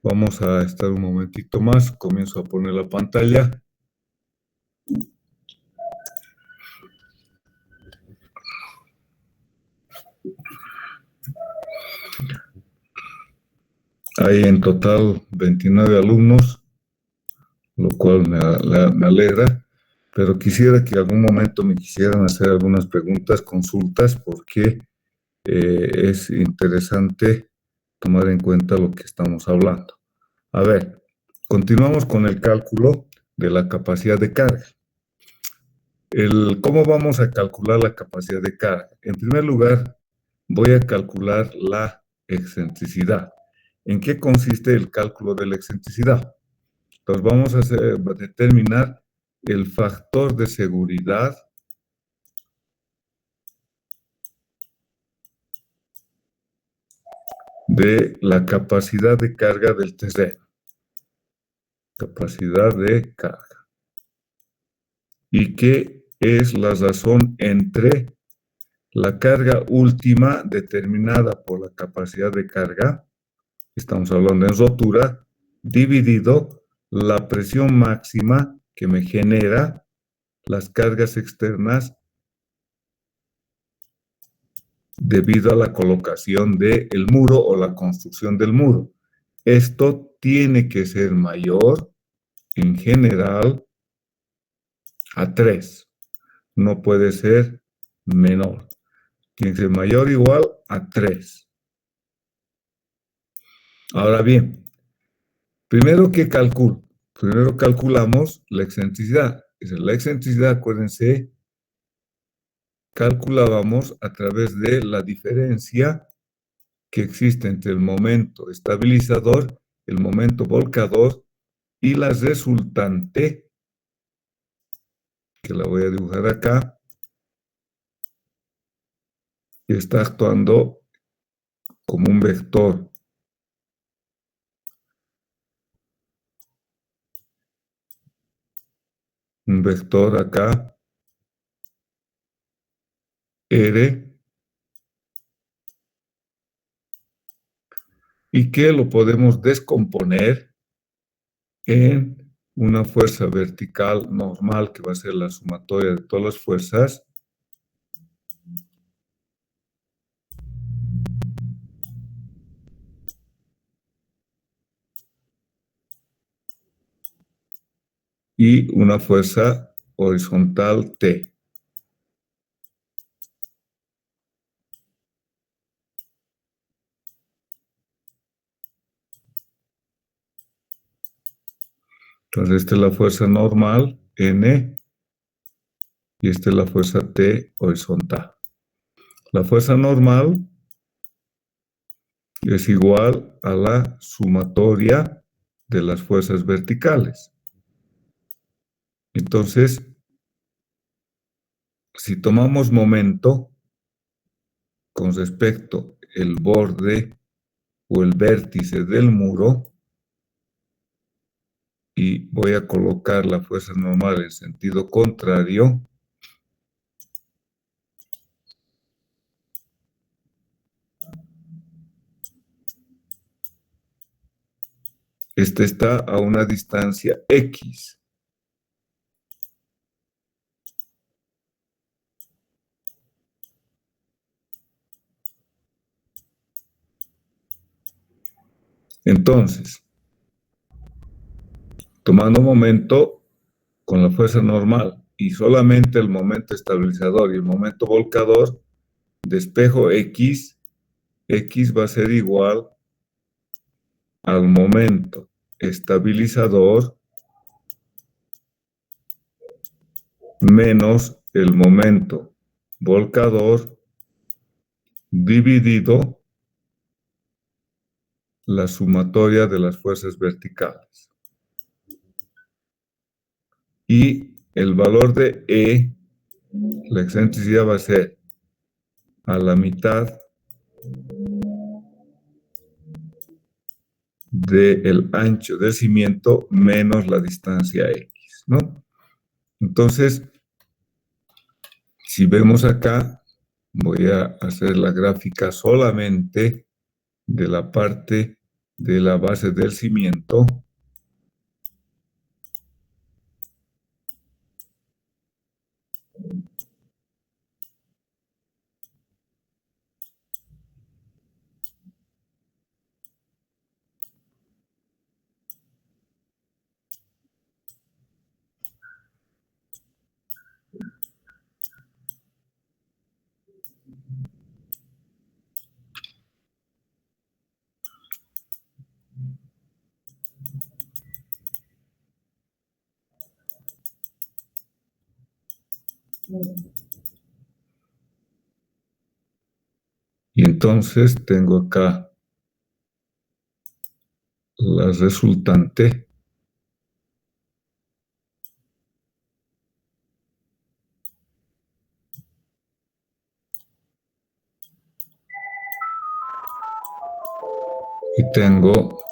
Vamos a estar un momentito más. Comienzo a poner la pantalla. Hay en total 29 alumnos, lo cual me alegra, pero quisiera que en algún momento me quisieran hacer algunas preguntas, consultas, porque es interesante tomar en cuenta lo que estamos hablando. A ver, continuamos con el cálculo de la capacidad de carga. ¿Cómo vamos a calcular la capacidad de carga? En primer lugar, voy a calcular la excentricidad. ¿En qué consiste el cálculo de la excentricidad? Entonces vamos a determinar el factor de seguridad de la capacidad de carga del terreno. Capacidad de carga. ¿Y qué es la razón entre la carga última determinada por la capacidad de carga, estamos hablando en rotura, dividido la presión máxima que me genera las cargas externas debido a la colocación del muro o la construcción del muro? Esto tiene que ser mayor en general a 3. No puede ser menor. Tiene que ser mayor o igual a 3. Ahora bien, primero que calculo. Primero calculamos la excentricidad. La excentricidad, acuérdense, calculábamos a través de la diferencia que existe entre el momento estabilizador, el momento volcador y la resultante, que la voy a dibujar acá, que está actuando como un vector. Un vector acá, R, y que lo podemos descomponer en una fuerza vertical normal, que va a ser la sumatoria de todas las fuerzas, y una fuerza horizontal T. Entonces, esta es la fuerza normal, N, y esta es la fuerza T horizontal. La fuerza normal es igual a la sumatoria de las fuerzas verticales. Entonces, si tomamos momento con respecto al borde o el vértice del muro, y voy a colocar la fuerza normal en sentido contrario, este está a una distancia X. Entonces, tomando momento con la fuerza normal y solamente el momento estabilizador y el momento volcador, despejo X, X va a ser igual al momento estabilizador menos el momento volcador dividido la sumatoria de las fuerzas verticales. Y el valor de E, la excentricidad, va a ser a la mitad del ancho del cimiento menos la distancia X, ¿no? Entonces, si vemos acá, voy a hacer la gráfica solamente de la parte de la base del cimiento y entonces tengo acá la resultante y tengo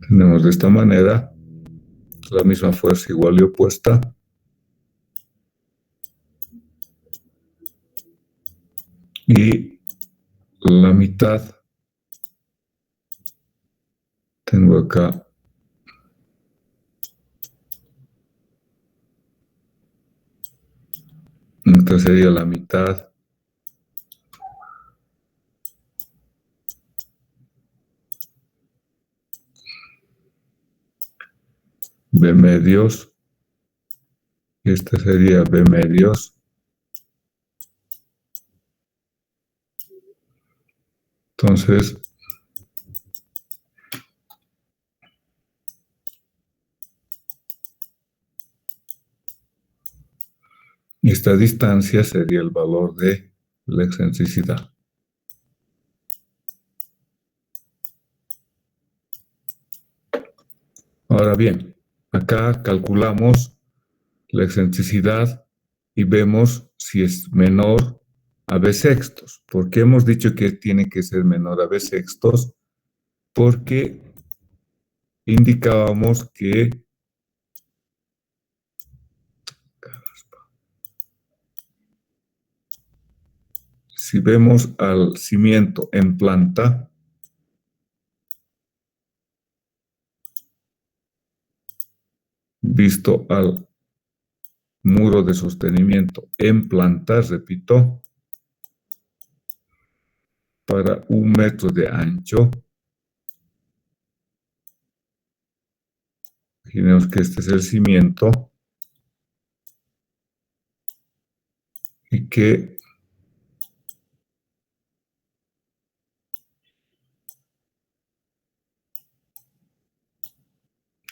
tenemos de esta manera la misma fuerza igual y opuesta y la mitad tengo acá esta sería la mitad B medios y esta sería B medios. Entonces esta distancia sería el valor de la excentricidad. Ahora bien, acá calculamos la excentricidad y vemos si es menor a b sextos. ¿Por qué hemos dicho que tiene que ser menor a b sextos? Porque indicábamos que si vemos al cimiento en planta, visto al muro de sostenimiento en planta, repito, para 1 metro de ancho, imaginemos que este es el cimiento y que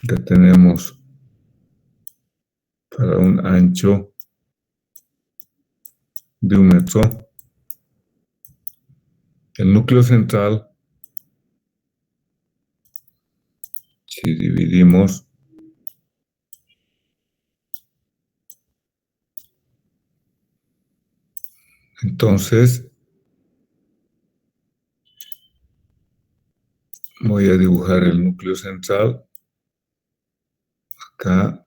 ya tenemos para un ancho de 1 metro. El núcleo central, si dividimos entonces voy a dibujar el núcleo central acá,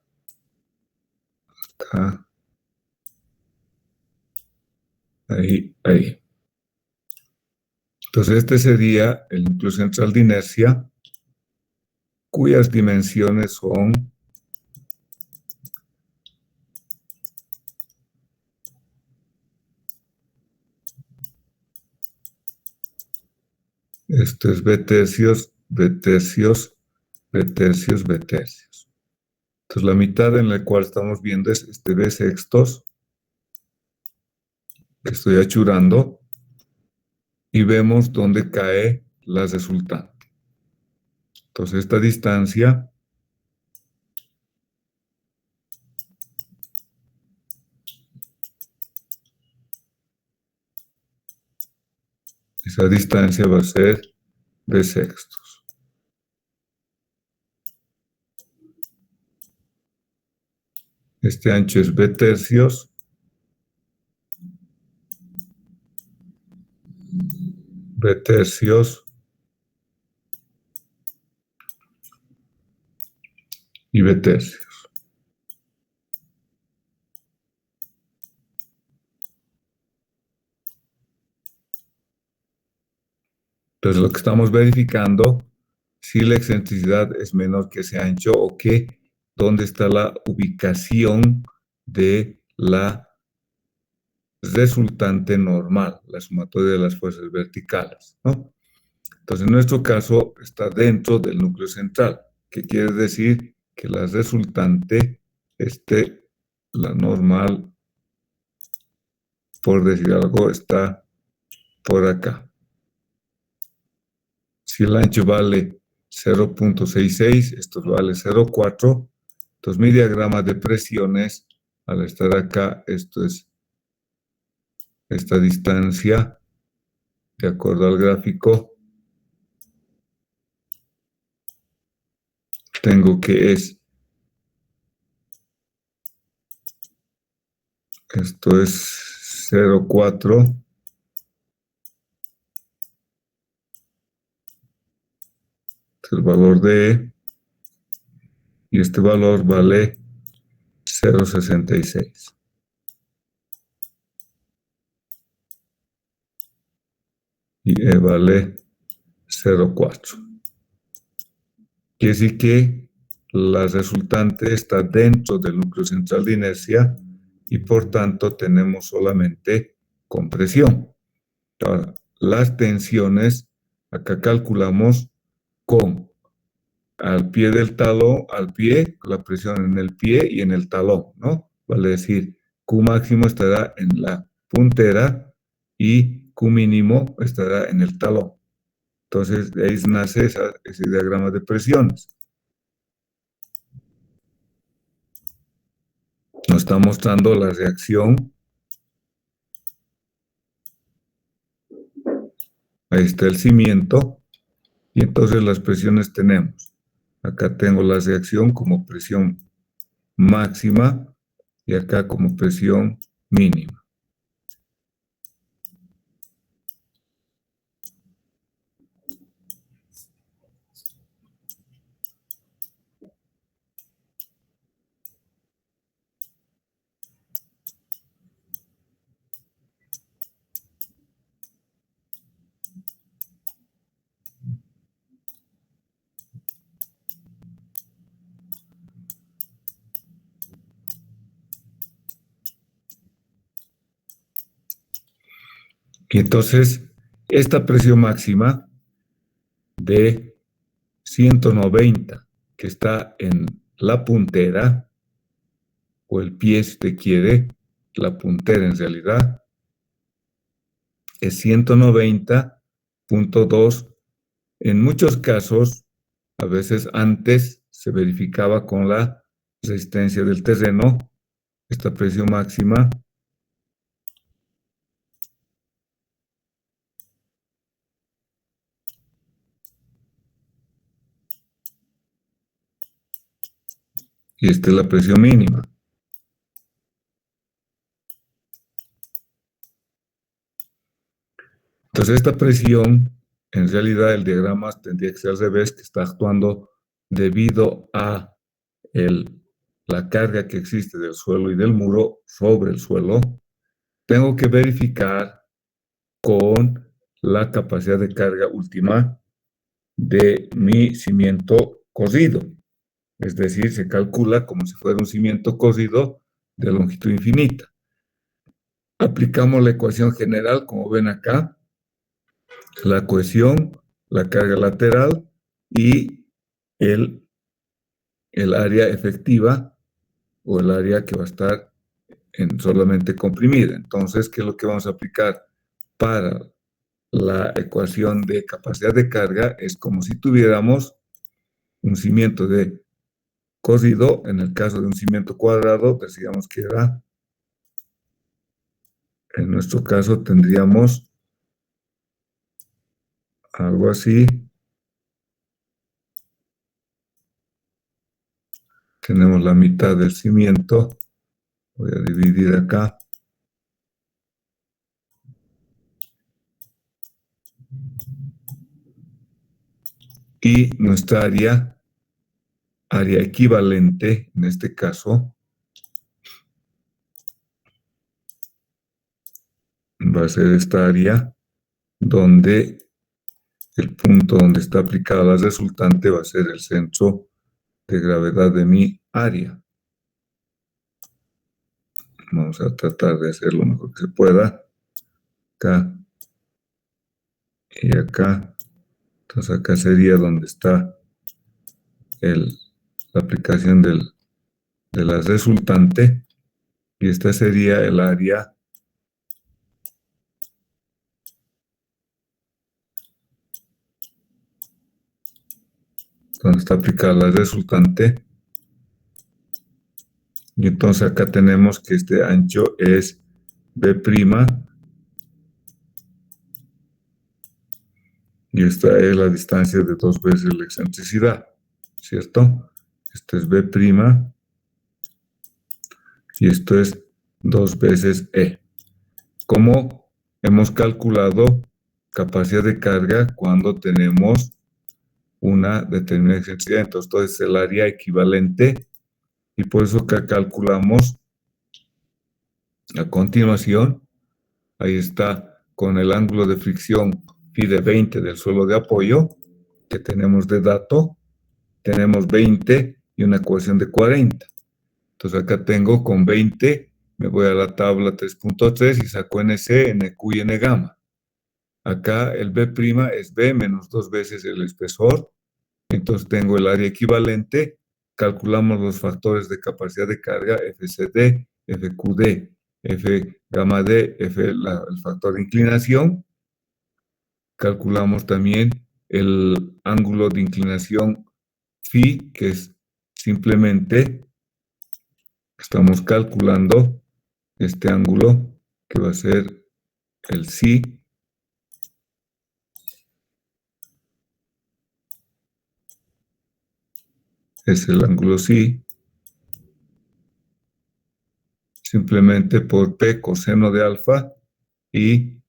acá, ahí, ahí. Entonces este sería el núcleo central de inercia, cuyas dimensiones son esto es B tercios, B tercios, B tercios, B tercios. Entonces la mitad en la cual estamos viendo es este B sextos, que estoy achurando, y vemos dónde cae la resultante. Entonces esta distancia esa distancia va a ser B sextos. Este ancho es B tercios. B tercios. Y B tercios. Entonces lo que estamos verificando, si la excentricidad es menor que ese ancho o que dónde está la ubicación de la resultante normal, la sumatoria de las fuerzas verticales, ¿no? Entonces, en nuestro caso está dentro del núcleo central, que quiere decir que la resultante esté, la normal, por decir algo, está por acá. Si el ancho vale 0.66, esto vale 0.4, entonces mi diagrama de presiones, al estar acá, esto es esta distancia, de acuerdo al gráfico, tengo que esto es 0.4, el valor de E, y este valor vale 0.66. Y E vale 0.4. Quiere decir que la resultante está dentro del núcleo central de inercia y por tanto tenemos solamente compresión. Ahora, las tensiones, acá calculamos con al pie del talón, al pie, la presión en el pie y en el talón, ¿no? Vale decir, Q máximo estará en la puntera y Q mínimo estará en el talón. Entonces, de ahí nace ese diagrama de presiones. Nos está mostrando la reacción. Ahí está el cimiento. Y entonces las presiones tenemos. Acá tengo la reacción como presión máxima y acá como presión mínima. Y entonces, esta presión máxima de 190 que está en la puntera, o el pie si te quiere, la puntera en realidad, es 190.2. En muchos casos, a veces antes se verificaba con la resistencia del terreno, esta presión máxima, y esta es la presión mínima. Entonces, esta presión, en realidad el diagrama tendría que ser al revés, que está actuando debido a la carga que existe del suelo y del muro sobre el suelo. Tengo que verificar con la capacidad de carga última de mi cimiento cosido. Es decir, se calcula como si fuera un cimiento cosido de longitud infinita. Aplicamos la ecuación general, como ven acá, la cohesión, la carga lateral y el, el área efectiva o el área que va a estar solamente comprimida. Entonces, ¿qué es lo que vamos a aplicar para la ecuación de capacidad de carga? Es como si tuviéramos un cimiento de cosido, en el caso de un cimiento cuadrado, decíamos que era, en nuestro caso tendríamos algo así. Tenemos la mitad del cimiento Voy a dividir acá. Y nuestra área equivalente, en este caso, va a ser esta área donde el punto donde está aplicada la resultante va a ser el centro de gravedad de mi área. Vamos a tratar de hacer lo mejor que se pueda. Acá y acá. Entonces acá sería donde está la aplicación de la resultante. Y esta sería el área donde está aplicada la resultante. Y entonces acá tenemos que este ancho es B'. Y esta es la distancia de 2 veces la excentricidad, ¿cierto? Esto es B'. Y esto es 2 veces E. ¿Cómo hemos calculado capacidad de carga cuando tenemos una determinada excentricidad? Entonces, todo es el área equivalente y por eso que calculamos a continuación. Ahí está con el ángulo de fricción phi de 20 del suelo de apoyo que tenemos de dato. Tenemos 20 y una ecuación de 40. Entonces acá tengo con 20, me voy a la tabla 3.3 y saco NC, NQ y N gamma. Acá el B' es B menos 2 veces el espesor. Entonces tengo el área equivalente. Calculamos los factores de capacidad de carga, FCD, FQD, F gamma D, el factor de inclinación. Calculamos también el ángulo de inclinación phi, que es simplemente, estamos calculando este ángulo, que va a ser el psi, es el ángulo psi, simplemente por P coseno de alfa y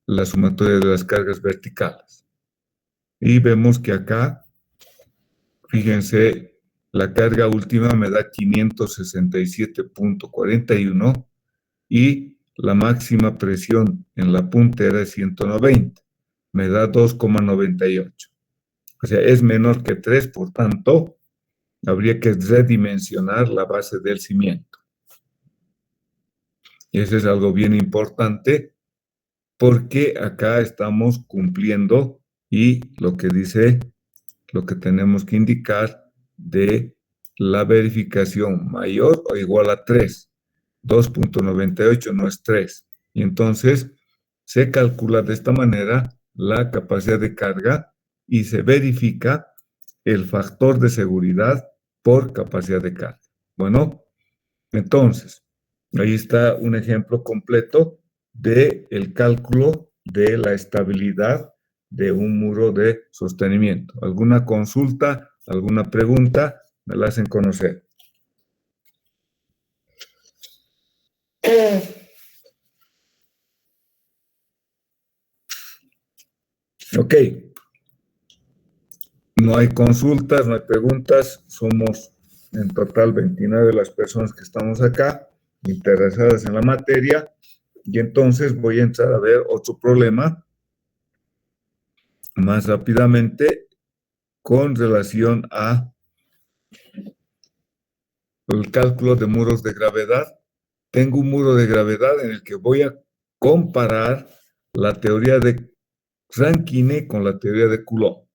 la sumatoria de las cargas verticales. Y vemos que acá, fíjense, la carga última me da 567.41 y la máxima presión en la puntera es 190. Me da 2,98. O sea, es menor que 3, por tanto, habría que redimensionar la base del cimiento. Y eso es algo bien importante porque acá estamos cumpliendo y lo que dice, lo que tenemos que indicar de la verificación mayor o igual a 3. 2,98 no es 3. Y entonces se calcula de esta manera la capacidad de carga y se verifica el factor de seguridad por capacidad de carga. Bueno, entonces, ahí está un ejemplo completo del cálculo de la estabilidad de un muro de sostenimiento. ¿Alguna consulta, alguna pregunta? Me la hacen conocer. Ok. No hay consultas, no hay preguntas. Somos en total 29 las personas que estamos acá, interesadas en la materia. Y entonces voy a entrar a ver otro problema más rápidamente con relación a el cálculo de muros de gravedad. Tengo un muro de gravedad en el que voy a comparar la teoría de Rankine con la teoría de Coulomb.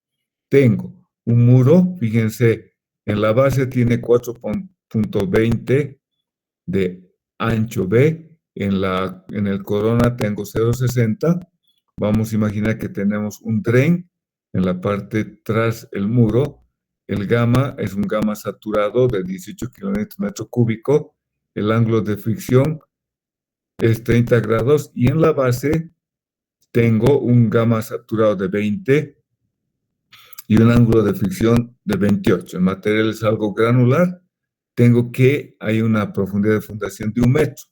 Tengo un muro, fíjense, en la base tiene 4,20 de ancho B, en el corona tengo 0,60. Vamos a imaginar que tenemos un tren en la parte tras el muro. El gamma es un gamma saturado de 18 kilómetros metro cúbico. El ángulo de fricción es 30 grados y en la base tengo un gamma saturado de 20 y un ángulo de fricción de 28. El material es algo granular tengo que hay una profundidad de fundación de 1 metro.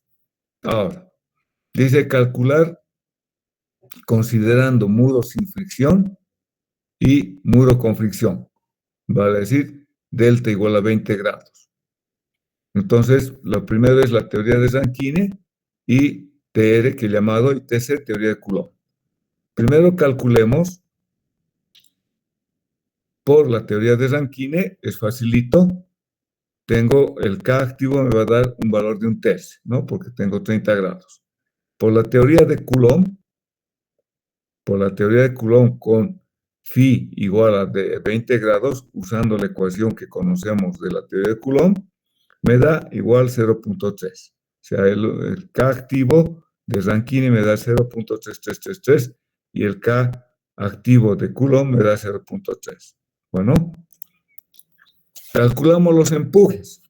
Ahora, dice calcular considerando muro sin fricción y muro con fricción. Vale decir, delta igual a 20 grados. Entonces, lo primero es la teoría de Rankine y TR, que he llamado, y TC, teoría de Coulomb. Primero calculemos por la teoría de Rankine, es facilito. Tengo el K activo, me va a dar un valor de 1/3, ¿no? Porque tengo 30 grados. Por la teoría de Coulomb, con phi igual a de 20 grados, usando la ecuación que conocemos de la teoría de Coulomb, me da igual 0.3. O sea, el K activo de Rankine me da 0.3333 y el K activo de Coulomb me da 0.3. Bueno, calculamos los empujes.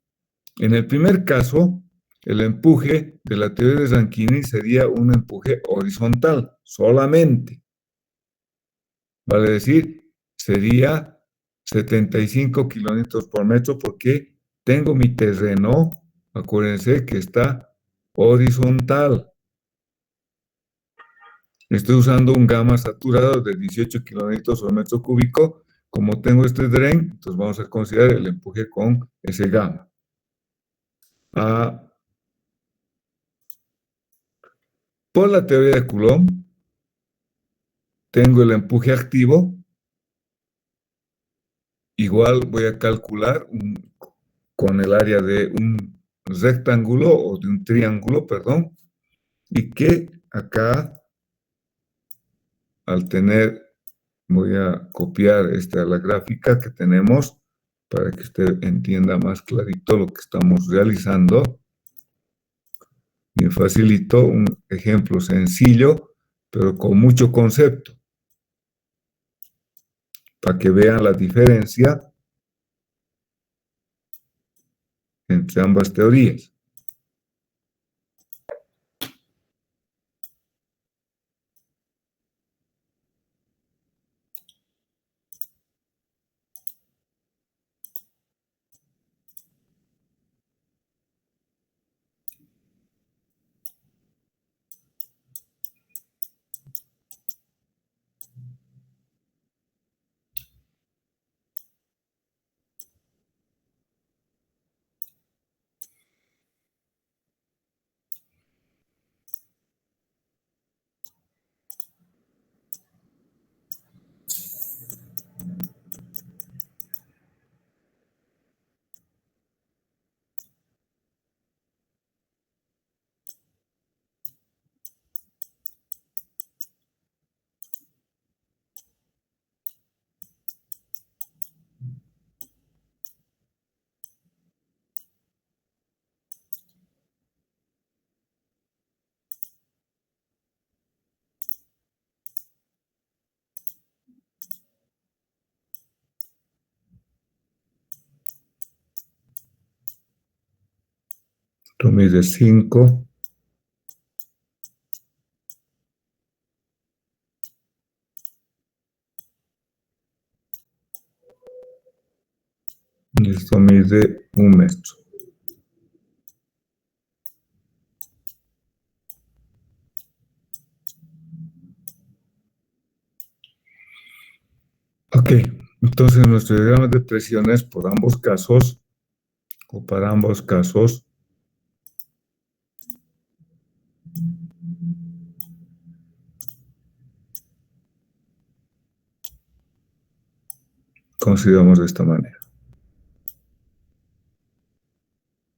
En el primer caso, el empuje de la teoría de Rankine sería un empuje horizontal, solamente. Vale decir, sería 75 kilómetros por metro porque tengo mi terreno, acuérdense que está horizontal. Estoy usando un gamma saturado de 18 kilómetros por metro cúbico. Como tengo este dren, entonces vamos a considerar el empuje con ese gamma. Por la teoría de Coulomb, tengo el empuje activo. Igual voy a calcular con el área de un rectángulo o de un triángulo, perdón, y que acá, al tener, voy a copiar la gráfica que tenemos para que usted entienda más clarito lo que estamos realizando. Bien facilito, un ejemplo sencillo, pero con mucho concepto, para que vean la diferencia entre ambas teorías. Esto mide 5. Y esto mide 1 metro. Ok, entonces nuestro diagrama de presiones por ambos casos, o para ambos casos, consideramos de esta manera.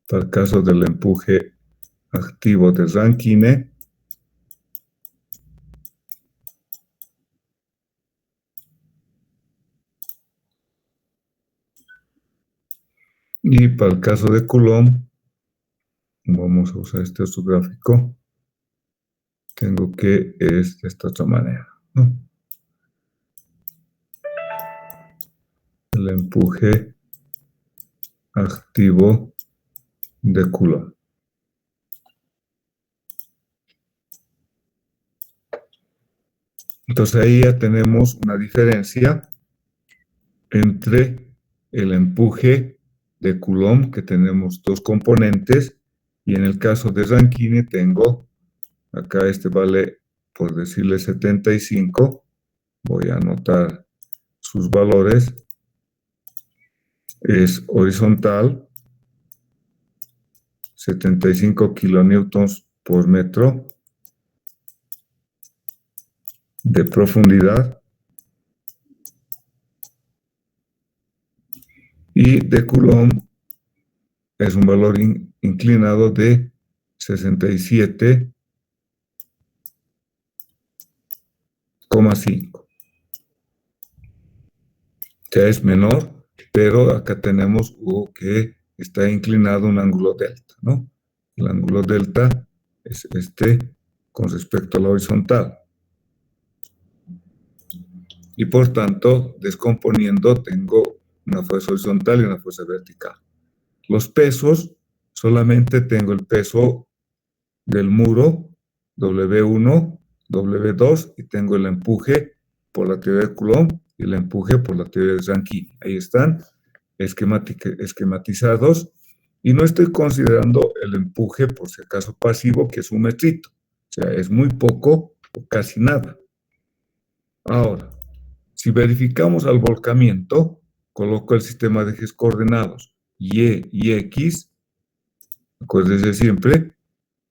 Para el caso del empuje activo de Rankine, y para el caso de Coulomb, vamos a usar este otro gráfico, tengo que es de esta otra manera, ¿no? El empuje activo de Coulomb. Entonces ahí ya tenemos una diferencia entre el empuje de Coulomb, que tenemos dos componentes, y en el caso de Rankine tengo, acá este vale, por decirle 75, voy a anotar sus valores, es horizontal, 75 kilonewtons por metro de profundidad, y de Coulomb es un valor inclinado de 67,5. Ya es menor, pero acá tenemos que está inclinado un ángulo delta, ¿no? El ángulo delta es este con respecto a la horizontal. Y por tanto, descomponiendo, tengo una fuerza horizontal y una fuerza vertical. Los pesos, solamente tengo el peso del muro, W1, W2, y tengo el empuje por la teoría de Coulomb y el empuje por la teoría de Rankine. Ahí están esquematizados, y no estoy considerando el empuje, por si acaso pasivo, que es un metrito. O sea, es muy poco o casi nada. Ahora, si verificamos al volcamiento, coloco el sistema de ejes coordenados Y y X. Acuérdense siempre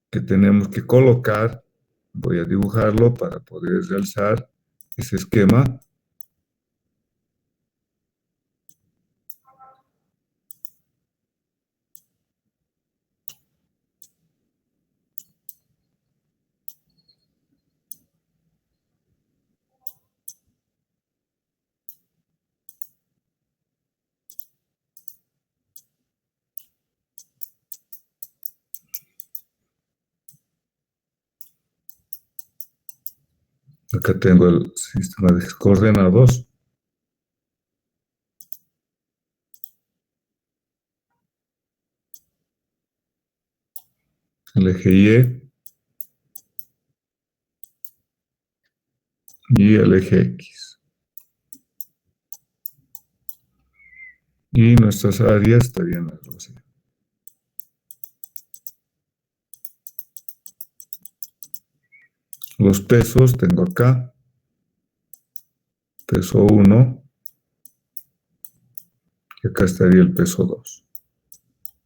que tenemos que colocar, voy a dibujarlo para poder realzar ese esquema. Acá tengo el sistema de coordenados. El eje Y el eje X. Y nuestras áreas estarían así. Los pesos tengo acá. Peso 1. Y acá estaría el peso 2.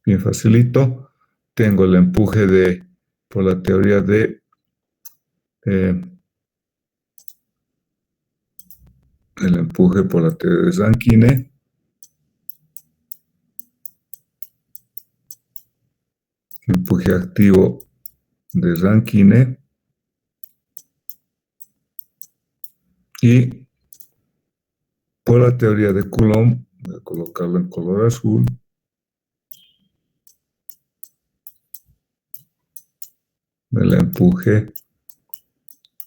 Bien facilito. Tengo el empuje por la teoría de el empuje por la teoría de Rankine. Empuje activo de Rankine. Y por la teoría de Coulomb, voy a colocarlo en color azul, el empuje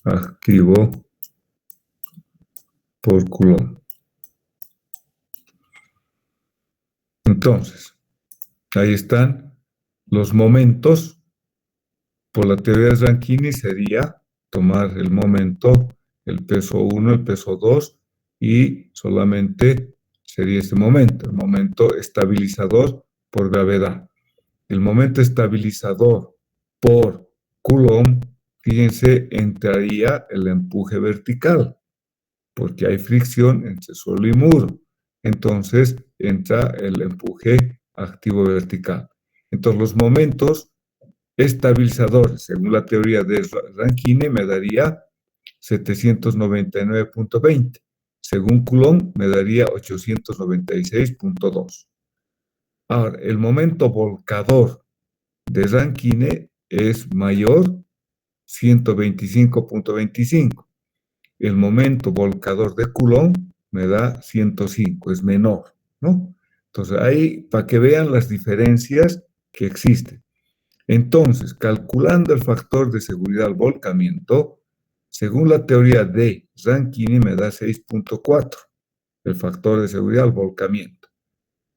activo por Coulomb. Entonces, ahí están los momentos. Por la teoría de Rankine sería tomar el momento, el peso 1, el peso 2, y solamente sería este momento, el momento estabilizador por gravedad. El momento estabilizador por Coulomb, fíjense, entraría el empuje vertical, porque hay fricción entre suelo y muro. Entonces entra el empuje activo vertical. Entonces los momentos estabilizadores, según la teoría de Rankine, me daría 799,20. Según Coulomb, me daría 896,2. Ahora, el momento volcador de Rankine es mayor, 125,25. El momento volcador de Coulomb me da 105, es menor, ¿no? Entonces, ahí, para que vean las diferencias que existen. Entonces, calculando el factor de seguridad al volcamiento, según la teoría de Rankine, me da 6,4, el factor de seguridad al volcamiento.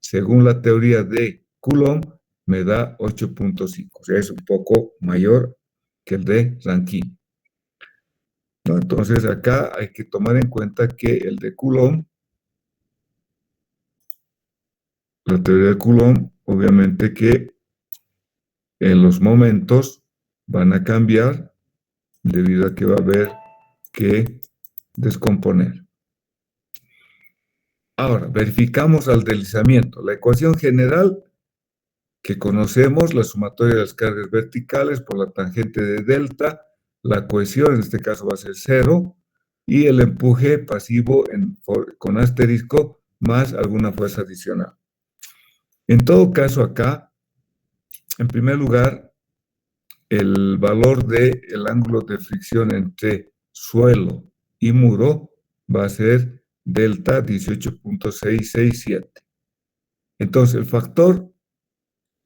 Según la teoría de Coulomb, me da 8,5, o sea, es un poco mayor que el de Rankine, ¿no? Entonces, acá hay que tomar en cuenta que el de Coulomb la teoría de Coulomb, obviamente que en los momentos van a cambiar debido a que va a haber que descomponer. Ahora, verificamos al deslizamiento. La ecuación general que conocemos, la sumatoria de las cargas verticales por la tangente de delta, la cohesión en este caso va a ser 0, y el empuje pasivo con asterisco más alguna fuerza adicional. En todo caso acá, en primer lugar, el valor del ángulo de fricción entre suelo y muro va a ser delta 18.667. Entonces, el factor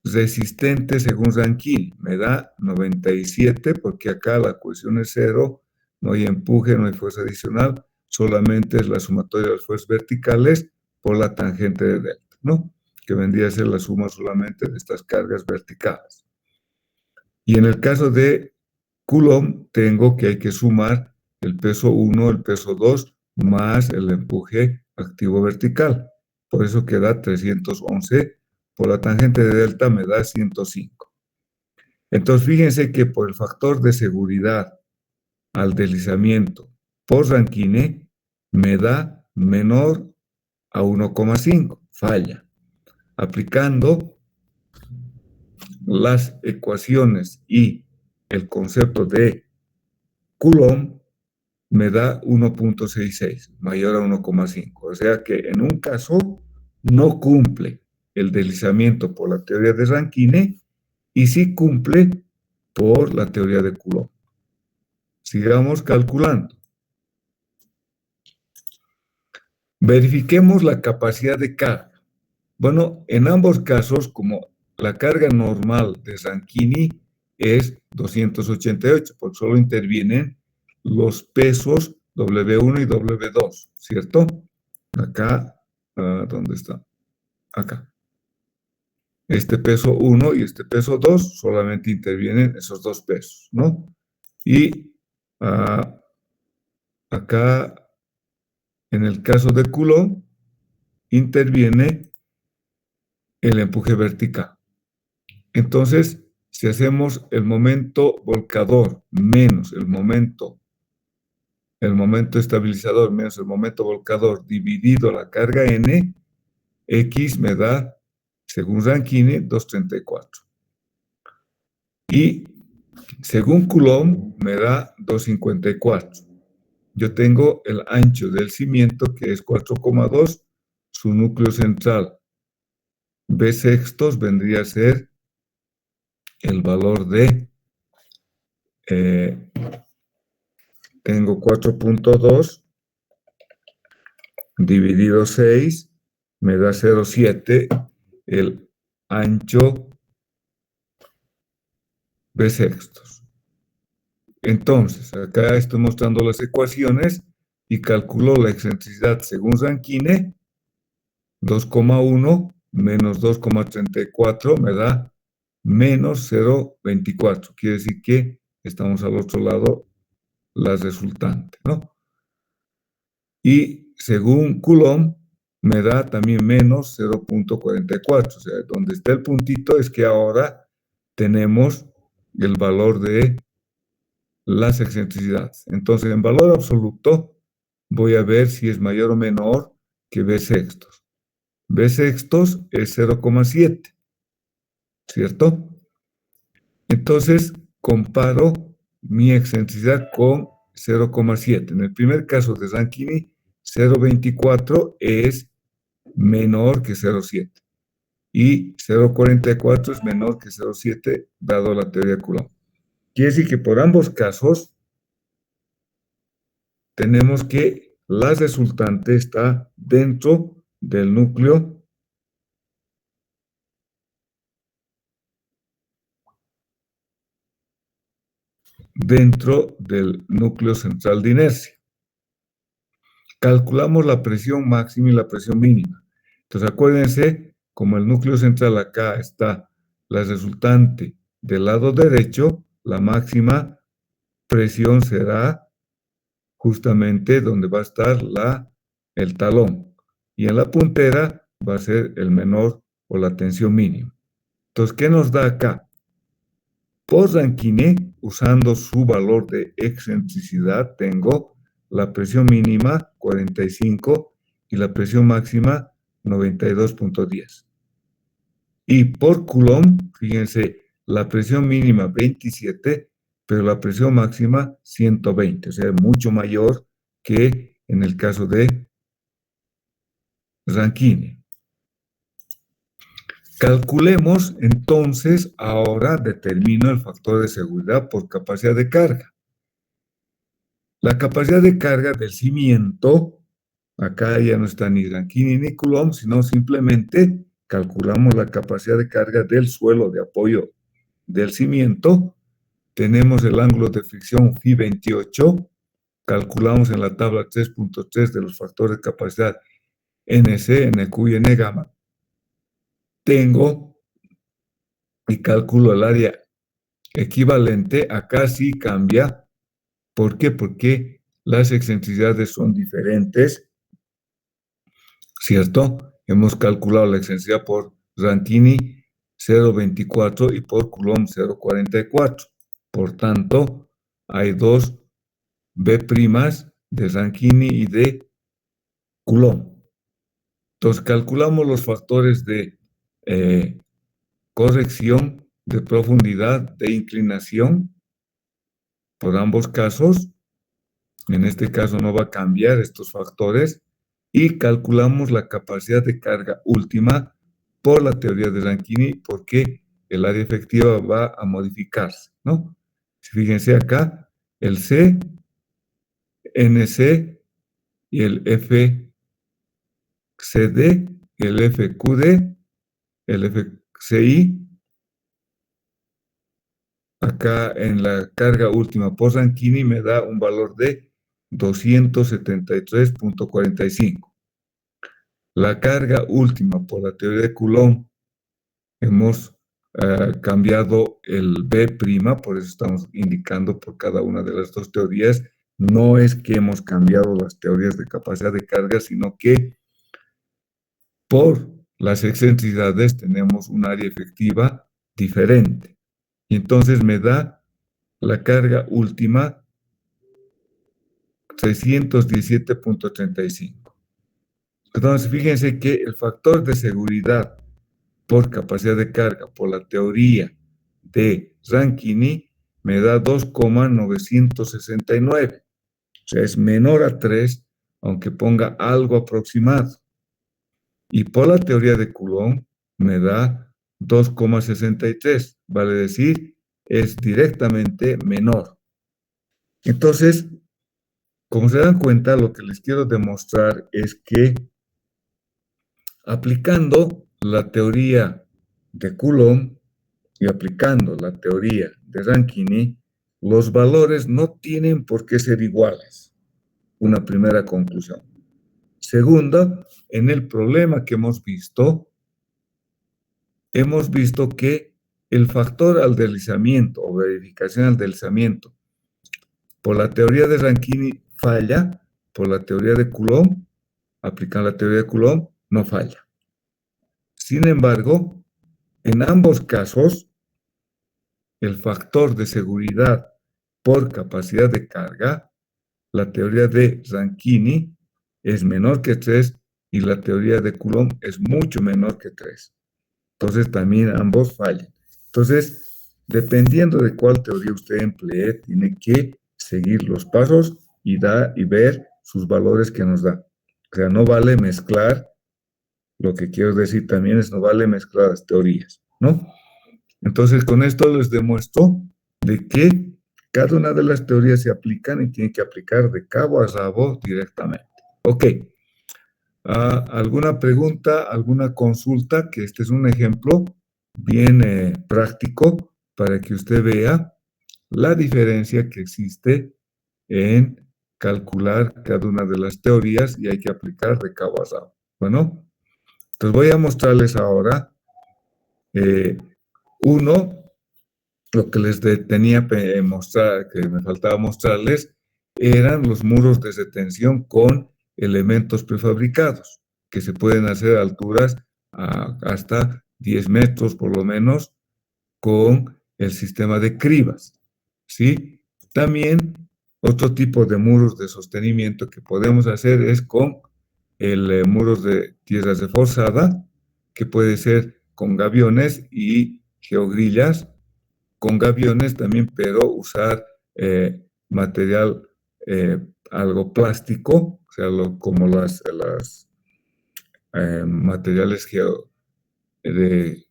resistente según Rankine me da 97, porque acá la cohesión es 0, no hay empuje, no hay fuerza adicional, solamente es la sumatoria de las fuerzas verticales por la tangente de delta, ¿no? Que vendría a ser la suma solamente de estas cargas verticales. Y en el caso de Coulomb, tengo que hay que sumar el peso 1, el peso 2, más el empuje activo vertical. Por eso queda 311. Por la tangente de delta me da 105. Entonces, fíjense que por el factor de seguridad al deslizamiento por Rankine me da menor a 1,5. Falla. Aplicando las ecuaciones y el concepto de Coulomb, me da 1.66, mayor a 1,5. O sea que en un caso no cumple el deslizamiento por la teoría de Rankine y sí cumple por la teoría de Coulomb. Sigamos calculando. Verifiquemos la capacidad de carga. Bueno, en ambos casos, como la carga normal de Rankine es 288, porque solo intervienen los pesos W1 y W2, ¿cierto? Acá, ¿dónde está? Acá. Este peso 1 y este peso 2 solamente intervienen esos dos pesos, ¿no? Y acá, en el caso de Coulomb, interviene el empuje vertical. Entonces, si hacemos el momento volcador menos el momento estabilizador menos el momento volcador dividido la carga N, X me da, según Rankine, 234. Y según Coulomb me da 254. Yo tengo el ancho del cimiento que es 4,2, su núcleo central B sextos vendría a ser el valor de, tengo 4.2 dividido 6, me da 0,7, el ancho B sextos. Entonces, acá estoy mostrando las ecuaciones y calculo la excentricidad según Rankine, 2,1 menos 2,34 me da menos 0,24. Quiere decir que estamos al otro lado, la resultante, ¿no? Y según Coulomb, me da también menos 0,44. O sea, donde está el puntito es que ahora tenemos el valor de las excentricidades. Entonces, en valor absoluto, voy a ver si es mayor o menor que B sextos. B sextos es 0,7, ¿cierto? Entonces, comparo mi excentricidad con 0,7. En el primer caso de Rankine, 0,24 es menor que 0,7. Y 0,44 es menor que 0,7, dado la teoría de Coulomb. Quiere decir que por ambos casos tenemos que la resultante está dentro del núcleo central de inercia. Calculamos la presión máxima y la presión mínima. Entonces, acuérdense, como el núcleo central acá está la resultante del lado derecho, la máxima presión será justamente donde va a estar el talón. Y en la puntera va a ser el menor o la tensión mínima. Entonces, ¿qué nos da acá? Por Rankine, usando su valor de excentricidad, tengo la presión mínima 45 y la presión máxima 92.10. Y por Coulomb, fíjense, la presión mínima 27, pero la presión máxima 120, o sea, mucho mayor que en el caso de Rankine. Calculemos entonces, ahora determino el factor de seguridad por capacidad de carga. La capacidad de carga del cimiento, acá ya no está ni Rankine ni Coulomb, sino simplemente calculamos la capacidad de carga del suelo de apoyo del cimiento. Tenemos el ángulo de fricción Φ 28, calculamos en la tabla 3.3 de los factores de capacidad NC, NQ y N gamma. Tengo y calculo el área equivalente. Acá sí cambia. ¿Por qué? Porque las excentricidades son diferentes, ¿cierto? Hemos calculado la excentricidad por Rankine 0.24 y por Coulomb 0.44. Por tanto, hay dos B' de Rankine y de Coulomb. Entonces, calculamos los factores de corrección, de profundidad, de inclinación por ambos casos. En este caso no va a cambiar estos factores y calculamos la capacidad de carga última por la teoría de Rankine, porque el área efectiva va a modificarse, ¿no? Fíjense acá, el C, NC y el FCD, el FQD, el FCI. Acá en la carga última por Rankine me da un valor de 273.45. La carga última por la teoría de Coulomb, hemos cambiado el B', por eso estamos indicando por cada una de las dos teorías. No es que hemos cambiado las teorías de capacidad de carga, sino que por las excentricidades tenemos un área efectiva diferente. Y entonces me da la carga última 617.35. Entonces, fíjense que el factor de seguridad por capacidad de carga, por la teoría de Rankine, me da 2,969. O sea, es menor a 3, aunque ponga algo aproximado. Y por la teoría de Coulomb, me da 2,63. Vale decir, es directamente menor. Entonces, como se dan cuenta, lo que les quiero demostrar es que aplicando la teoría de Coulomb y aplicando la teoría de Rankine, los valores no tienen por qué ser iguales. Una primera conclusión. Segunda, en el problema que hemos visto que el factor al deslizamiento o verificación al deslizamiento por la teoría de Rankine falla, por la teoría de Coulomb, aplicando la teoría de Coulomb, no falla. Sin embargo, en ambos casos, el factor de seguridad por capacidad de carga, la teoría de Rankine es menor que 3 y la teoría de Coulomb es mucho menor que 3. Entonces también ambos fallan. Entonces, dependiendo de cuál teoría usted emplee, tiene que seguir los pasos y ver sus valores que nos da. O sea, no vale mezclar. Lo que quiero decir también es no vale mezclar las teorías, ¿no? Entonces, con esto les demuestro de que cada una de las teorías se aplican y tienen que aplicar de cabo a rabo directamente. Ok. ¿Alguna pregunta, alguna consulta? Que este es un ejemplo bien práctico para que usted vea la diferencia que existe en calcular cada una de las teorías y hay que aplicar de cabo a rabo. Bueno, entonces voy a mostrarles ahora lo que les tenía que mostrar, que me faltaba mostrarles, eran los muros de retención con elementos prefabricados, que se pueden hacer a alturas hasta 10 metros por lo menos con el sistema de cribas, ¿sí? También otro tipo de muros de sostenimiento que podemos hacer es con muros de tierras reforzada, que puede ser con gaviones y geogrillas, con gaviones también, pero usar material algo plástico, o sea, como las materiales de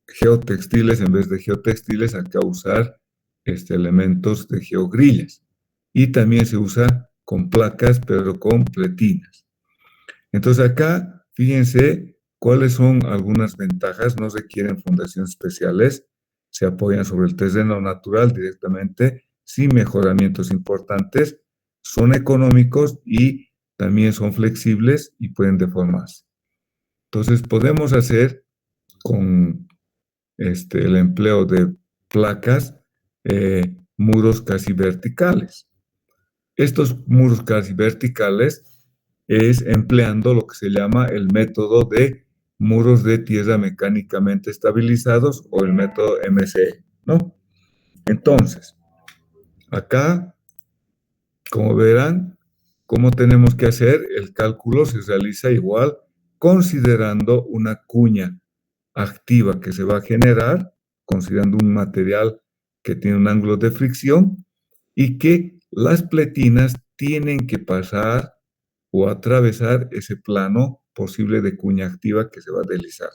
geotextiles en vez de geotextiles, acá usar elementos de geogrillas. Y también se usa con placas, pero con pletinas. Entonces acá, fíjense cuáles son algunas ventajas. No requieren fundaciones especiales, se apoyan sobre el terreno natural directamente, sin mejoramientos importantes, son económicos y también son flexibles y pueden deformarse. Entonces podemos hacer con el empleo de placas, muros casi verticales. Estos muros casi verticales es empleando lo que se llama el método de muros de tierra mecánicamente estabilizados o el método MCE, ¿no? Entonces, acá, como verán, ¿cómo tenemos que hacer? El cálculo se realiza igual considerando una cuña activa que se va a generar, considerando un material que tiene un ángulo de fricción y que las pletinas tienen que pasar o atravesar ese plano posible de cuña activa que se va a deslizar.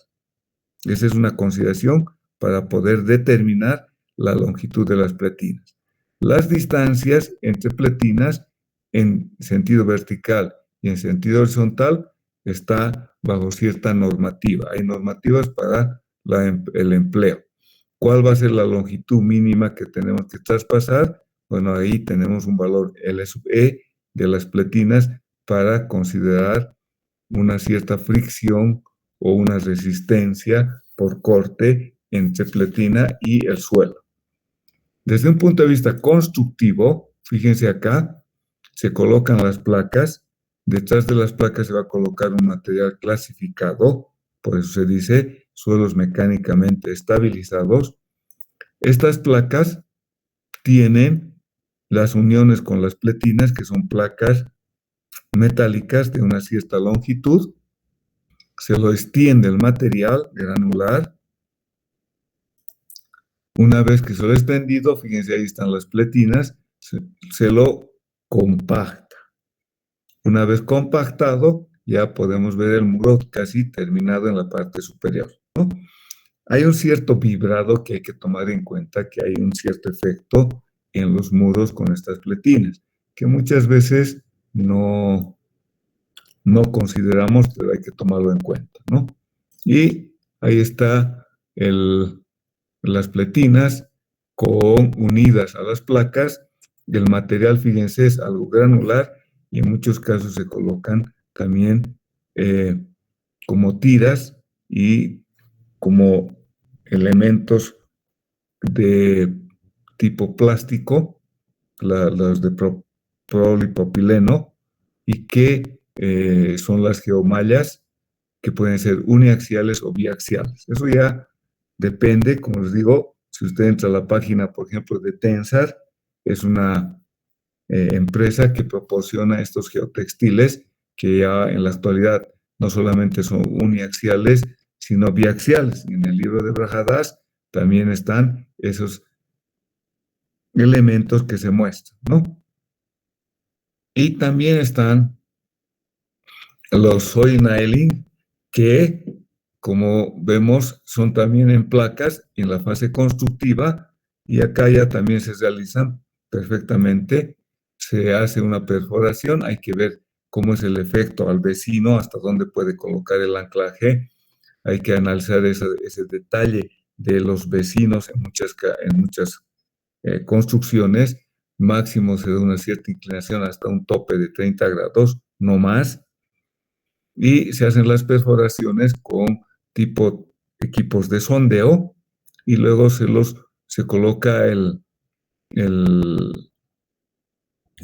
Esa es una consideración para poder determinar la longitud de las pletinas. Las distancias entre pletinas en sentido vertical y en sentido horizontal está bajo cierta normativa. Hay normativas para el empleo. ¿Cuál va a ser la longitud mínima que tenemos que traspasar? Bueno, ahí tenemos un valor L sub E de las pletinas para considerar una cierta fricción o una resistencia por corte entre pletina y el suelo. Desde un punto de vista constructivo, fíjense acá, se colocan las placas, detrás de las placas se va a colocar un material clasificado, por eso se dice suelos mecánicamente estabilizados. Estas placas tienen las uniones con las pletinas, que son placas metálicas de una cierta longitud, se lo extiende el material granular. Una vez que se lo ha extendido, fíjense, ahí están las pletinas, se lo compacta. Una vez compactado, ya podemos ver el muro casi terminado en la parte superior, ¿no? Hay un cierto vibrado que hay que tomar en cuenta, que hay un cierto efecto en los muros con estas pletinas, que muchas veces no consideramos, pero hay que tomarlo en cuenta, ¿no? Y ahí está las pletinas unidas a las placas. El material, fíjense, es algo granular y en muchos casos se colocan también como tiras y como elementos de tipo plástico, las de polipropileno, y que son las geomallas que pueden ser uniaxiales o biaxiales. Eso ya depende, como les digo, si usted entra a la página, por ejemplo, de Tensar, es una empresa que proporciona estos geotextiles que ya en la actualidad no solamente son uniaxiales, sino biaxiales. En el libro de Brajadas también están esos elementos que se muestran, ¿no? Y también están los soy nailing, que como vemos son también en placas en la fase constructiva, y acá ya también se realizan perfectamente. Se hace una perforación, hay que ver cómo es el efecto al vecino, hasta dónde puede colocar el anclaje. Hay que analizar ese detalle de los vecinos en muchas construcciones. Máximo se da una cierta inclinación hasta un tope de 30 grados, no más, y se hacen las perforaciones con tipo equipos de sondeo, y luego se coloca el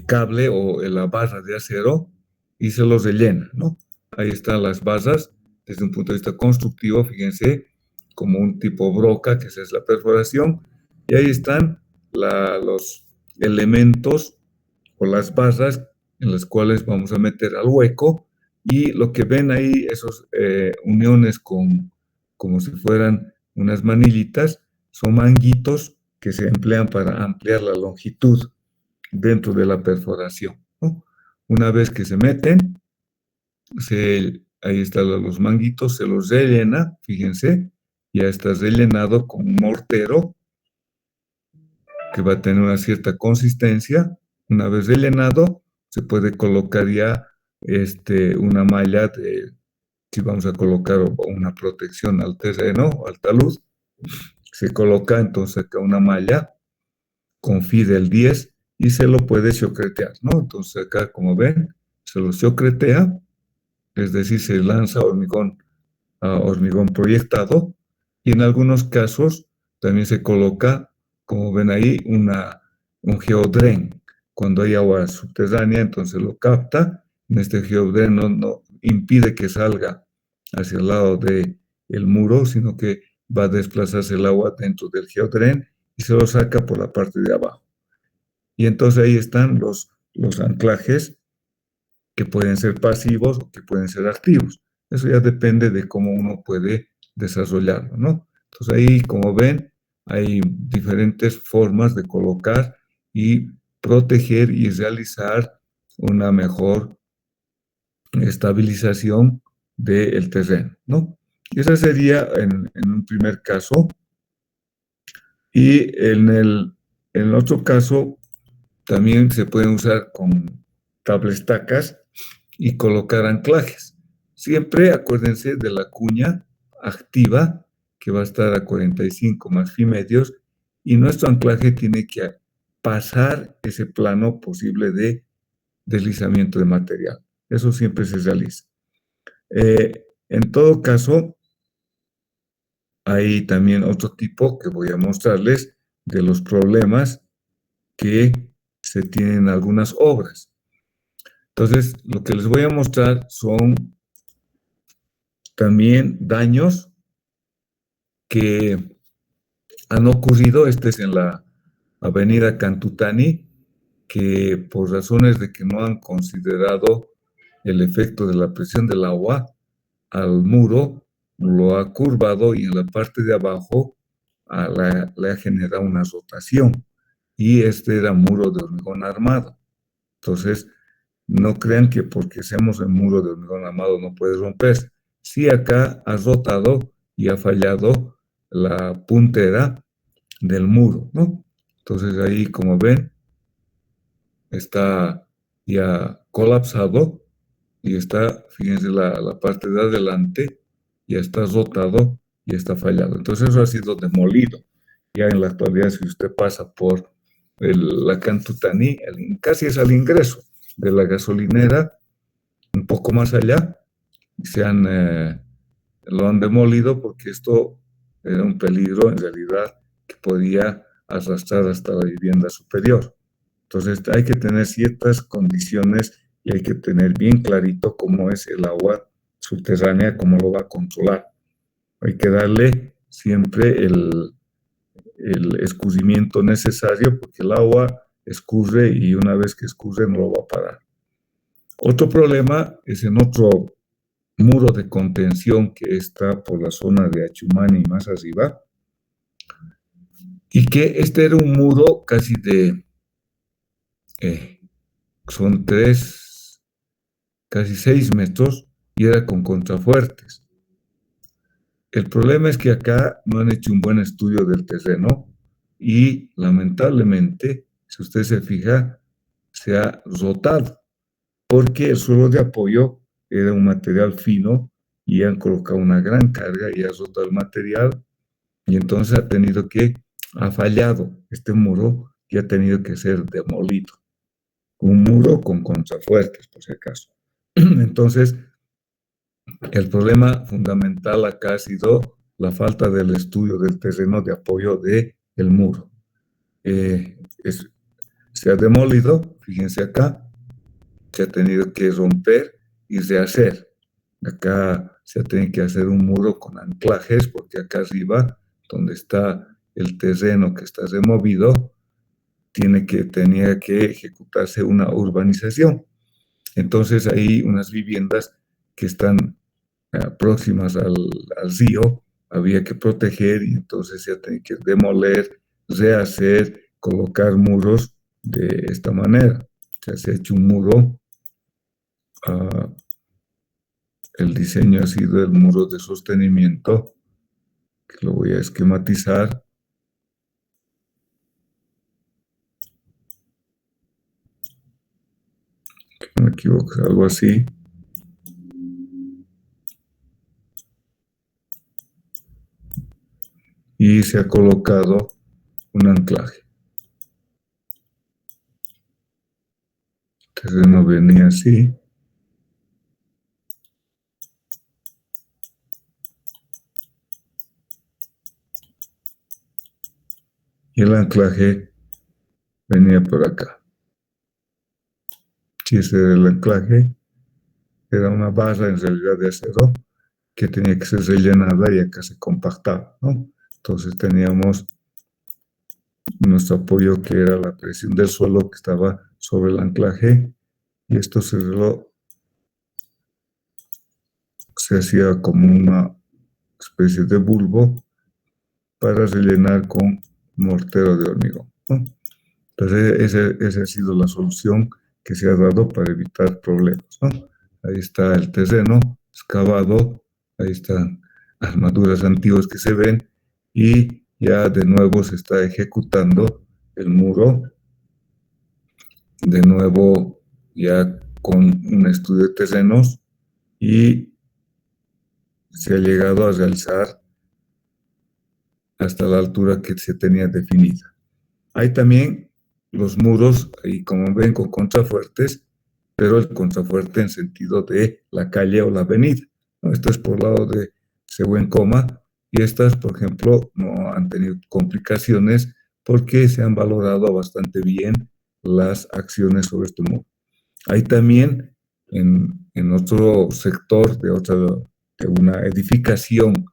cable o la barra de acero y se los rellena, ¿no? Ahí están las barras desde un punto de vista constructivo, fíjense, como un tipo broca, que esa es la perforación, y ahí están los elementos o las barras en las cuales vamos a meter al hueco, y lo que ven ahí, esas uniones como si fueran unas manillitas, son manguitos que se emplean para ampliar la longitud dentro de la perforación, ¿no? Una vez que se meten, ahí están los manguitos, se los rellena, fíjense, ya está rellenado con un mortero que va a tener una cierta consistencia. Una vez rellenado, se puede colocar ya una malla si vamos a colocar una protección al terreno o al talud, se coloca entonces acá una malla con Fidel 10 y se lo puede chocretear, ¿no? Entonces acá, como ven, se lo chocretea, es decir, se lanza hormigón proyectado, y en algunos casos también se coloca, como ven ahí, un geodren. Cuando hay agua subterránea, entonces lo capta. En este geodren no impide que salga hacia el lado del muro, sino que va a desplazarse el agua dentro del geodren y se lo saca por la parte de abajo. Y entonces ahí están los anclajes que pueden ser pasivos o que pueden ser activos. Eso ya depende de cómo uno puede desarrollarlo, ¿no? Entonces ahí, como ven, hay diferentes formas de colocar y proteger y realizar una mejor estabilización del terreno, ¿no? Y esa sería en un primer caso. Y en el otro caso, también se pueden usar con tablestacas y colocar anclajes. Siempre acuérdense de la cuña activa, que va a estar a 45 más phi medios, y nuestro anclaje tiene que pasar ese plano posible de deslizamiento de material. Eso siempre se realiza. En todo caso, hay también otro tipo que voy a mostrarles de los problemas que se tienen en algunas obras. Entonces, lo que les voy a mostrar son también daños que han ocurrido. Este es en la avenida Cantutani, que por razones de que no han considerado el efecto de la presión del agua al muro, lo ha curvado y en la parte de abajo le ha generado una rotación. Y este era muro de hormigón armado. Entonces, no crean que porque seamos el muro de hormigón armado no puede romperse. Sí, acá ha rotado y ha fallado la puntera del muro, ¿no? Entonces ahí, como ven, está ya colapsado y está, fíjense, la parte de adelante ya está rotado y está fallado. Entonces eso ha sido demolido. Ya en la actualidad, si usted pasa por la Cantutani, casi es al ingreso de la gasolinera, un poco más allá, lo han demolido porque esto era un peligro en realidad que podía arrastrar hasta la vivienda superior. Entonces hay que tener ciertas condiciones y hay que tener bien clarito cómo es el agua subterránea, cómo lo va a controlar. Hay que darle siempre el escurrimiento necesario porque el agua escurre y una vez que escurre no lo va a parar. Otro problema es en otro muro de contención que está por la zona de Achumani y más arriba, y que este era un muro casi son casi 6 metros, y era con contrafuertes. El problema es que acá no han hecho un buen estudio del terreno y lamentablemente, si usted se fija, se ha rotado, porque el suelo de apoyo era un material fino y han colocado una gran carga y ha rotado el material, y entonces ha fallado este muro y ha tenido que ser demolido. Un muro con contrafuertes, por si acaso. Entonces, el problema fundamental acá ha sido la falta del estudio del terreno de apoyo del muro. Se ha demolido, fíjense acá, se ha tenido que romper y rehacer. Acá se tiene que hacer un muro con anclajes, porque acá arriba, donde está el terreno que está removido, tenía que ejecutarse una urbanización. Entonces hay unas viviendas que están próximas al río, había que proteger y entonces se tiene que demoler, rehacer, colocar muros de esta manera. O sea, se ha hecho un muro, uh, el diseño ha sido el muro de sostenimiento, que lo voy a esquematizar. No me equivoco, algo así. Y se ha colocado un anclaje. El terreno venía así. Y el anclaje venía por acá. Si ese era el anclaje, era una barra en realidad de acero que tenía que ser rellenada y acá se compactaba, ¿no? Entonces teníamos nuestro apoyo que era la presión del suelo que estaba sobre el anclaje y esto se hacía como una especie de bulbo para rellenar con mortero de hormigón, ¿no? Entonces esa ha sido la solución que se ha dado para evitar problemas, ¿no? Ahí está el terreno excavado, ahí están armaduras antiguas que se ven y ya de nuevo se está ejecutando el muro, de nuevo ya con un estudio de terrenos y se ha llegado a realizar hasta la altura que se tenía definida. Hay también los muros, ahí como ven, con contrafuertes, pero el contrafuerte en sentido de la calle o la avenida, ¿no? Esto es por el lado de Coma y estas, por ejemplo, no han tenido complicaciones porque se han valorado bastante bien las acciones sobre este muro. Hay también en otro sector de una edificación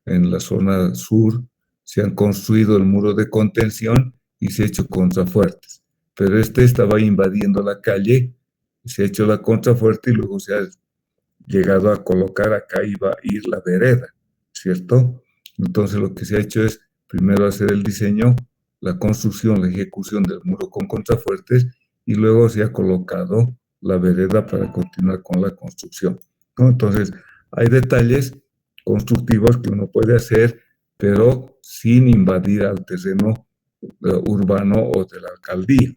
en la zona sur, se han construido el muro de contención y se ha hecho contrafuertes. Pero este estaba invadiendo la calle, se ha hecho la contrafuerte y luego se ha llegado a colocar acá iba a ir la vereda, ¿cierto? Entonces lo que se ha hecho es primero hacer el diseño, la construcción, la ejecución del muro con contrafuertes y luego se ha colocado la vereda para continuar con la construcción, ¿no? Entonces hay detalles constructivos que uno puede hacer, pero sin invadir al terreno urbano o de la alcaldía.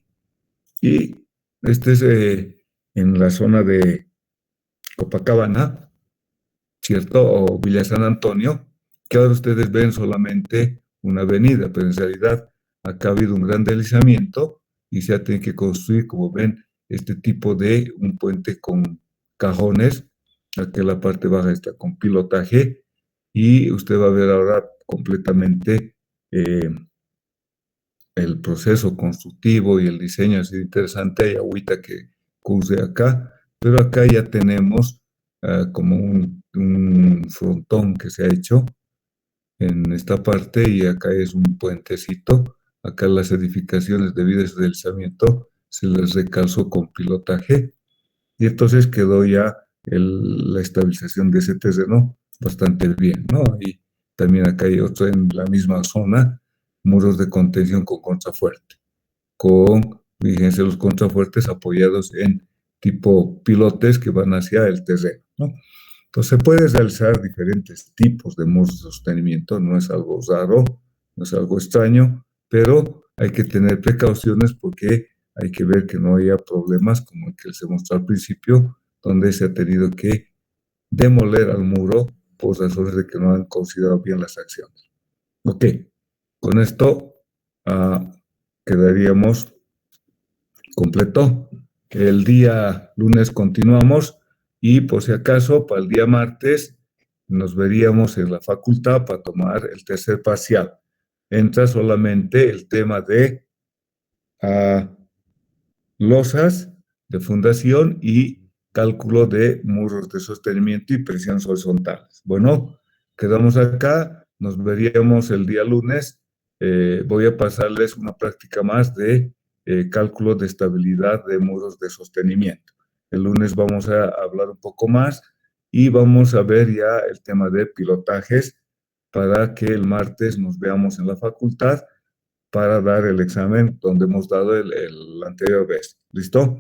Y este es en la zona de Copacabana, ¿cierto? O Villa San Antonio, que ahora ustedes ven solamente una avenida, pero en realidad acá ha habido un gran deslizamiento y se ha tenido que construir, como ven, este tipo de un puente con cajones. Aquí la parte baja está con pilotaje y usted va a ver ahora completamente el proceso constructivo y el diseño ha sido interesante. Hay agüita que cruce acá, pero acá ya tenemos como un frontón que se ha hecho en esta parte y acá es un puentecito. Acá las edificaciones debido a ese deslizamiento se les recalzó con pilotaje y entonces quedó ya la estabilización de ese terreno bastante bien, ¿no? Y también acá hay otro en la misma zona, muros de contención con contrafuerte, con, fíjense, los contrafuertes apoyados en tipo pilotes que van hacia el terreno, ¿no? Entonces se puede realizar diferentes tipos de muros de sostenimiento, no es algo raro, no es algo extraño, pero hay que tener precauciones porque hay que ver que no haya problemas como el que se mostró al principio, donde se ha tenido que demoler al muro por razones de que no han considerado bien las acciones. Ok, con esto quedaríamos completo. El día lunes continuamos y por si acaso para el día martes nos veríamos en la facultad para tomar el tercer parcial. Entra solamente el tema de losas de fundación y cálculo de muros de sostenimiento y presiones horizontales. Bueno, quedamos acá, nos veríamos el día lunes. Voy a pasarles una práctica más de cálculo de estabilidad de muros de sostenimiento. El lunes vamos a hablar un poco más y vamos a ver ya el tema de pilotajes para que el martes nos veamos en la facultad para dar el examen donde hemos dado el anterior vez. ¿Listo?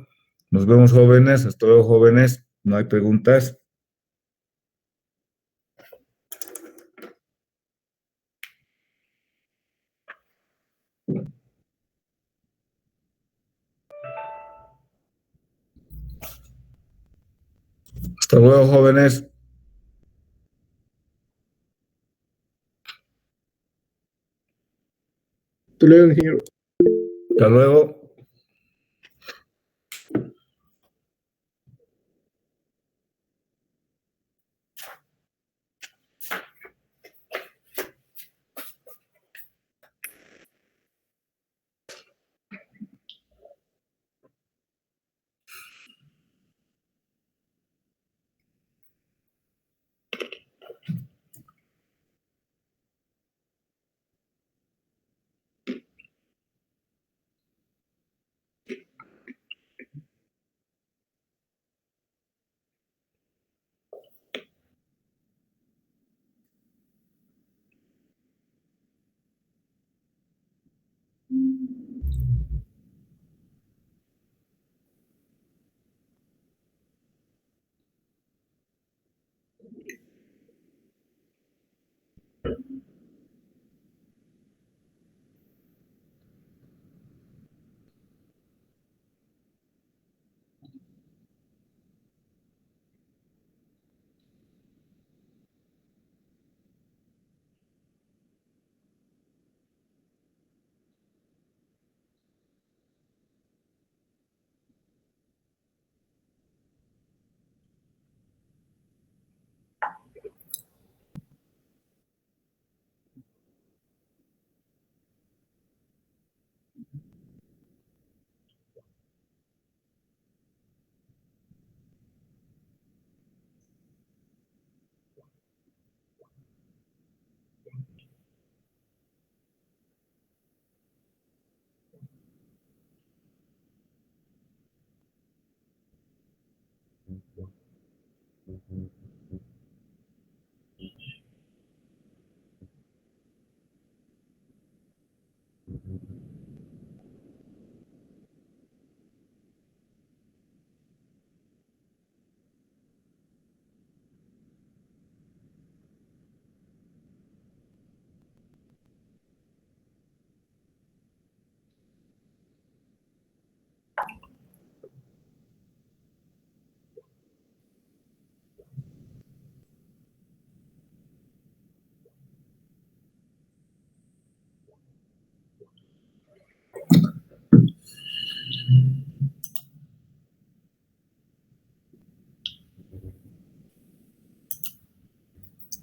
Nos vemos, jóvenes. Hasta luego, jóvenes. ¿No hay preguntas? Hasta luego, jóvenes. Hasta luego, ingeniero. Hasta luego.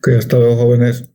Ok, hasta luego, jóvenes.